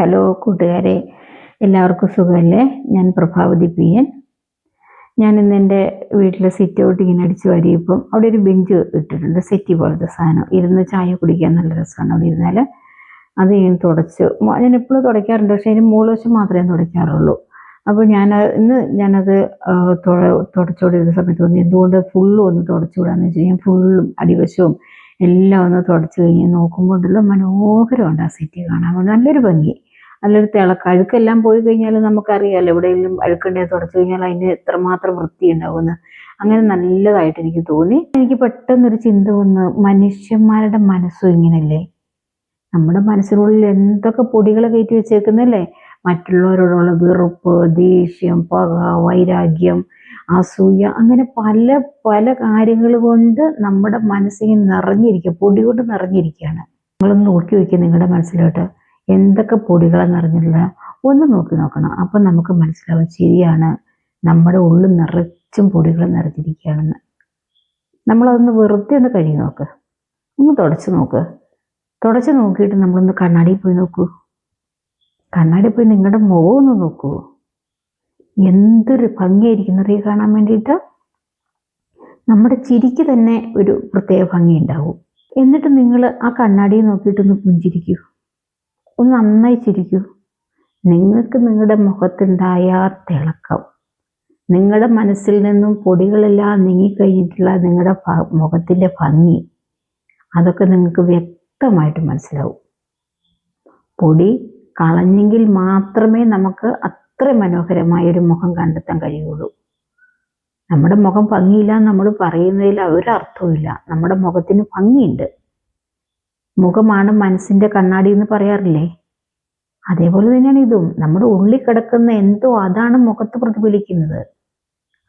Hello കൂട്ടുകാരെ, എല്ലാവർക്കും സുഖമല്ലേ? ഞാൻ പ്രഭാവതി പി എൻ. ഞാൻ ഇന്ന് എൻ്റെ വീട്ടിലെ സിറ്റ് ഔട്ട് ഇങ്ങനെ അടിച്ചു വാരിയപ്പം അവിടെ ഒരു ബെഞ്ച് ഇട്ടിട്ടുണ്ട്, സെറ്റി പോലത്തെ സാധനം. ഇരുന്ന് ചായ കുടിക്കാൻ നല്ല രസമാണ് അവിടെ ഇരുന്നാൽ. അത് ഞാൻ തുടച്ചു. ഞാൻ എപ്പോഴും തുടയ്ക്കാറുണ്ട്, പക്ഷേ അതിന് മൂന്ന് വശം മാത്രമേ തുടയ്ക്കാറുള്ളൂ. അപ്പോൾ ഞാനത് തുടച്ചുകൊണ്ടിരുന്ന സമയത്ത് തോന്നി എന്തുകൊണ്ട് ഫുള്ളും ഒന്ന് തുടച്ചുകൂടാന്ന് വെച്ച് ഞാൻ ഫുള്ളും അടിവശവും എല്ലാം ഒന്ന് തുടച്ചു കഴിഞ്ഞ് നോക്കുമ്പോഴുള്ള മനോഹരമുണ്ട് ആ സെറ്റി കാണാൻ. നല്ലൊരു ഭംഗി, നല്ലൊരു തിളക്കം. അഴുക്കെല്ലാം പോയി കഴിഞ്ഞാൽ നമുക്കറിയാമല്ലോ, എവിടെയെങ്കിലും അഴുക്കുണ്ടെങ്കിൽ തുടച്ചു കഴിഞ്ഞാൽ അതിന് എത്രമാത്രം വൃത്തി ഉണ്ടാവുമെന്ന്. അങ്ങനെ നല്ലതായിട്ട് എനിക്ക് തോന്നി. എനിക്ക് പെട്ടെന്നൊരു ചിന്ത വന്ന്, മനുഷ്യന്മാരുടെ മനസ്സും ഇങ്ങനല്ലേ? നമ്മുടെ മനസ്സിനുള്ളിൽ എന്തൊക്കെ പൊടികൾ കയറ്റി വെച്ചേക്കുന്നല്ലേ? മറ്റുള്ളവരോടുള്ള വെറുപ്പ്, ദേഷ്യം, പക, വൈരാഗ്യം, അസൂയ, അങ്ങനെ പല പല കാര്യങ്ങൾ കൊണ്ട് നമ്മുടെ മനസ്സിന് നിറഞ്ഞിരിക്കുക, പൊടി കൊണ്ട് നിറഞ്ഞിരിക്കുകയാണ്. നിങ്ങളൊന്ന് നോക്കി വയ്ക്കുക നിങ്ങളുടെ മനസ്സിലോട്ട് എന്തൊക്കെ പൊടികളാണ് നിറഞ്ഞിട്ടുള്ളത്. ഒന്ന് നോക്കി നോക്കണം, അപ്പം നമുക്ക് മനസ്സിലാവും ശരിയാണ്, നമ്മുടെ ഉള്ളിൽ നിറച്ചും പൊടികൾ നിറഞ്ഞിരിക്കുകയാണെന്ന്. നമ്മളതൊന്ന് വെറുതെ ഒന്ന് കഴുകി നോക്ക്, ഒന്ന് തുടച്ച് നോക്കിയിട്ട് നമ്മളൊന്ന് കണ്ണാടിയിൽ പോയി നോക്കൂ. കണ്ണാടിയിൽ പോയി നിങ്ങളുടെ മുഖം ഒന്ന് നോക്കൂ. എന്തൊരു ഭംഗിയായിരിക്കുന്നറിയ കാണാൻ വേണ്ടിയിട്ട്. നമ്മുടെ ചിരിക്ക് തന്നെ ഒരു പ്രത്യേക ഭംഗി ഉണ്ടാവും. എന്നിട്ട് നിങ്ങൾ ആ കണ്ണാടിയെ നോക്കിയിട്ടൊന്ന് പുഞ്ചിരിക്കൂ, ഒന്ന് നന്നായി ചിരിക്കൂ. നിങ്ങൾക്ക് നിങ്ങളുടെ മുഖത്തുണ്ടായ തിളക്കം, നിങ്ങളുടെ മനസ്സിൽ നിന്നും പൊടികളെല്ലാം നീങ്ങിക്കഴിഞ്ഞിട്ടുള്ള നിങ്ങളുടെ മുഖത്തിൻ്റെ ഭംഗി, അതൊക്കെ നിങ്ങൾക്ക് വ്യക്തമായിട്ട് മനസ്സിലാവും. പൊടി കളഞ്ഞെങ്കിൽ മാത്രമേ നമുക്ക് അത്ര മനോഹരമായൊരു മുഖം കണ്ടെത്താൻ കഴിയുള്ളൂ. നമ്മുടെ മുഖം ഭംഗിയില്ല നമ്മൾ പറയുന്നതിൽ ഒരർത്ഥവുമില്ല. നമ്മുടെ മുഖത്തിന് ഭംഗിയുണ്ട്. മുഖമാണ് മനസ്സിൻ്റെ കണ്ണാടി എന്ന് പറയാറില്ലേ? അതേപോലെ തന്നെയാണ് ഇതും. നമ്മുടെ ഉള്ളിൽ കിടക്കുന്ന എന്തോ അതാണ് മുഖത്ത് പ്രതിഫലിക്കുന്നത്.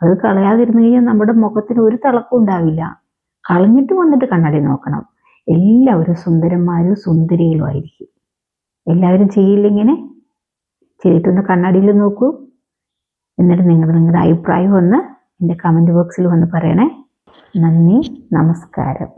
അത് കളയാതിരുന്നു കഴിഞ്ഞാൽ നമ്മുടെ മുഖത്തിന് ഒരു തിളക്കം ഉണ്ടാവില്ല. കളഞ്ഞിട്ട് വന്നിട്ട് കണ്ണാടി നോക്കണം. എല്ലാവരും സുന്ദരന്മാരും സുന്ദരികളും ആയിരിക്കും. എല്ലാവരും ചെയ്യില്ലിങ്ങനെ ചെയ്തിട്ടൊന്ന് കണ്ണാടിയിൽ നോക്കൂ. എന്നിട്ട് നിങ്ങളുടെ അഭിപ്രായം ഒന്ന് എൻ്റെ കമൻറ്റ് ബോക്സിൽ വന്ന് പറയണേ. നന്ദി, നമസ്കാരം.